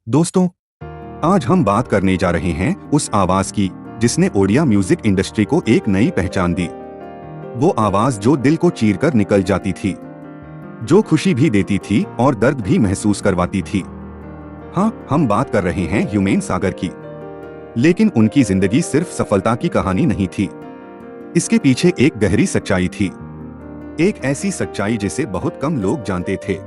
दोस्तों, आज हम बात करने जा रहे हैं उस आवाज की जिसने ओडिया म्यूजिक इंडस्ट्री को एक नई पहचान दी। वो आवाज जो दिल को चीरकर निकल जाती थी, जो खुशी भी देती थी और दर्द भी महसूस करवाती थी। हाँ, हम बात कर रहे हैं ह्यूमेन सागर की। लेकिन उनकी जिंदगी सिर्फ सफलता की कहानी नहीं थी। इसके पीछे एक गहरी सच्चाई थी, एक ऐसी सच्चाई जिसे बहुत कम लोग जानते थे।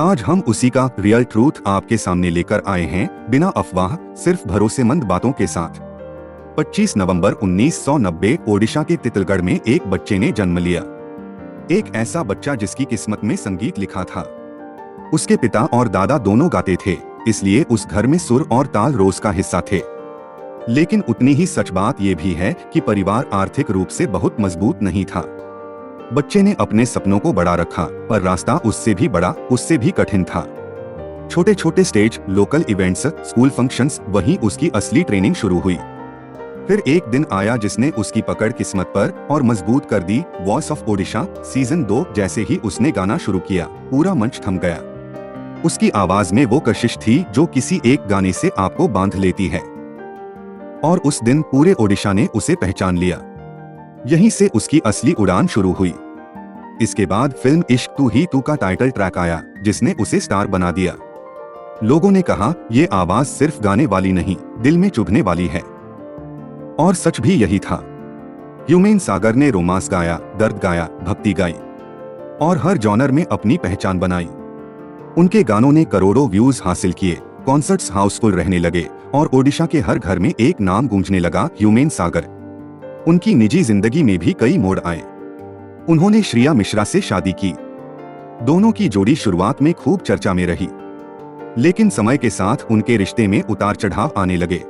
आज हम उसी का रियल ट्रूथ आपके सामने लेकर आए हैं, बिना अफवाह, सिर्फ भरोसेमंद बातों के साथ। 25 नवंबर 1990 ओडिशा के तितलगढ़ में एक बच्चे ने जन्म लिया। एक ऐसा बच्चा जिसकी किस्मत में संगीत लिखा था। उसके पिता और दादा दोनों गाते थे, इसलिए उस घर में सुर और ताल रोज का हिस्सा थे। लेकिन उतनी ही सच बात यह भी है कि परिवार आर्थिक रूप से बहुत मजबूत नहीं था। बच्चे ने अपने सपनों को बड़ा रखा, पर रास्ता उससे भी बड़ा, उससे भी कठिन था। छोटे छोटे stage, local events, school functions, वहीं उसकी असली ट्रेनिंग शुरू हुई। फिर एक दिन आया जिसने उसकी पकड़ किस्मत पर और मजबूत कर दी। Voice of Odisha season 2। जैसे ही उसने गाना शुरू किया, पूरा मंच थम गया। उसकी आवाज में वो कशिश थी जो किसी एक गाने से आपको बांध लेती है। और उस दिन पूरे ओडिशा ने उसे पहचान लिया। यहीं से उसकी असली उड़ान शुरू हुई। इसके बाद फिल्म इश्क तू ही तू का टाइटल ट्रैक आया, जिसने उसे स्टार बना दिया। लोगों ने कहा, ये आवाज सिर्फ गाने वाली नहीं, दिल में चुभने वाली है। और सच भी यही था। ह्यूमेन सागर ने रोमांस गाया, दर्द गाया, भक्ति गाई और हर जॉनर में अपनी पहचान बनाई। उनके गानों ने करोड़ों व्यूज हासिल किए, कॉन्सर्ट्स हाउसफुल रहने लगे और ओडिशा के हर घर में एक नाम गूंजने लगा, ह्यूमेन सागर। उनकी निजी जिंदगी में भी कई मोड़ आए। उन्होंने श्रेया मिश्रा से शादी की। दोनों की जोड़ी शुरुआत में खूब चर्चा में रही, लेकिन समय के साथ उनके रिश्ते में उतार चढ़ाव आने लगे।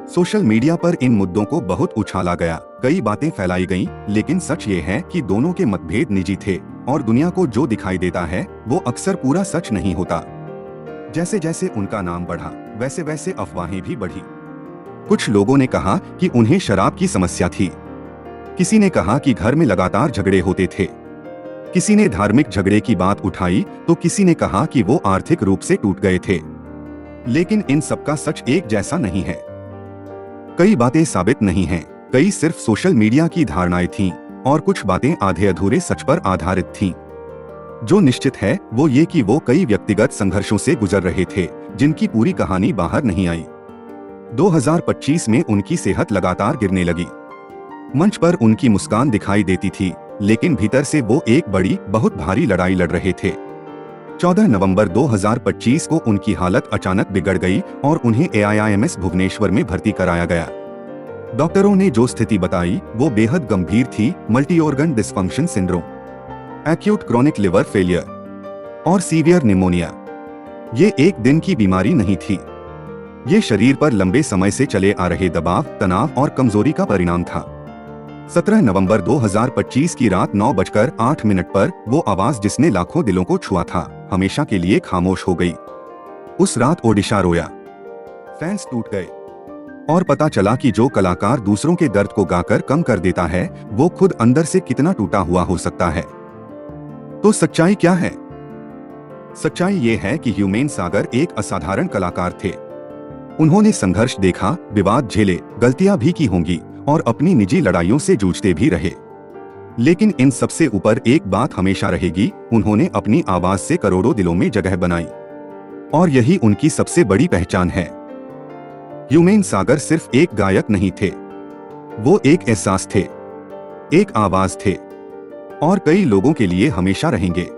सोशल मीडिया पर इन मुद्दों को बहुत उछाला गया, कई बातें फैलाई गईं, लेकिन सच ये है कि दोनों के मतभेद निजी थे और दुनिया को जो दिखाई देता है वो अक्सर पूरा सच नहीं होता। जैसे जैसे उनका नाम बढ़ा, वैसे वैसे अफवाहें भी बढ़ी। कुछ लोगों ने कहा कि उन्हें शराब की समस्या थी। किसी ने कहा कि घर में लगातार झगड़े होते थे। किसी ने धार्मिक झगड़े की बात उठाई तो किसी ने कहा कि वो आर्थिक रूप से टूट गए थे। लेकिन इन सबका सच एक जैसा नहीं है। कई बातें साबित नहीं हैं, कई सिर्फ सोशल मीडिया की धारणाएं थीं और कुछ बातें आधे अधूरे सच पर आधारित थीं। जो निश्चित है वो ये कि वो कई व्यक्तिगत संघर्षों से गुजर रहे थे, जिनकी पूरी कहानी बाहर नहीं आई। 2025 में उनकी सेहत लगातार गिरने लगी। मंच पर उनकी मुस्कान दिखाई देती थी, लेकिन भीतर से वो एक बड़ी, बहुत भारी लड़ाई लड़ रहे थे। 14 नवंबर 2025 को उनकी हालत अचानक बिगड़ गई और उन्हें AIIMS भुवनेश्वर में भर्ती कराया गया। डॉक्टरों ने जो स्थिति बताई वो बेहद गंभीर थी, multi organ dysfunction syndrome, acute chronic liver failure और सीवियर निमोनिया। ये एक दिन की बीमारी नहीं थी, ये शरीर पर लंबे समय से चले आ रहे दबाव, तनाव और कमजोरी का परिणाम था। 17 नवंबर 2025 की रात 9:08 पर वो आवाज जिसने लाखों दिलों को छुआ था, हमेशा के लिए खामोश हो गई। उस रात ओडिशा रोया, फैंस टूट गए और पता चला कि जो कलाकार दूसरों के दर्द को गाकर कम कर देता है, वो खुद अंदर से कितना टूटा हुआ हो सकता है। तो सच्चाई क्या है? सच्चाई ये है कि ह्यूमेन सागर एक असाधारण कलाकार थे। उन्होंने संघर्ष देखा, विवाद झेले, गलतियां भी की होंगी और अपनी निजी लड़ाइयों से जूझते भी रहे। लेकिन इन सबसे ऊपर एक बात हमेशा रहेगी, उन्होंने अपनी आवाज से करोड़ों दिलों में जगह बनाई और यही उनकी सबसे बड़ी पहचान है। ह्यूमेन सागर सिर्फ एक गायक नहीं थे, वो एक एहसास थे, एक आवाज थे और कई लोगों के लिए हमेशा रहेंगे।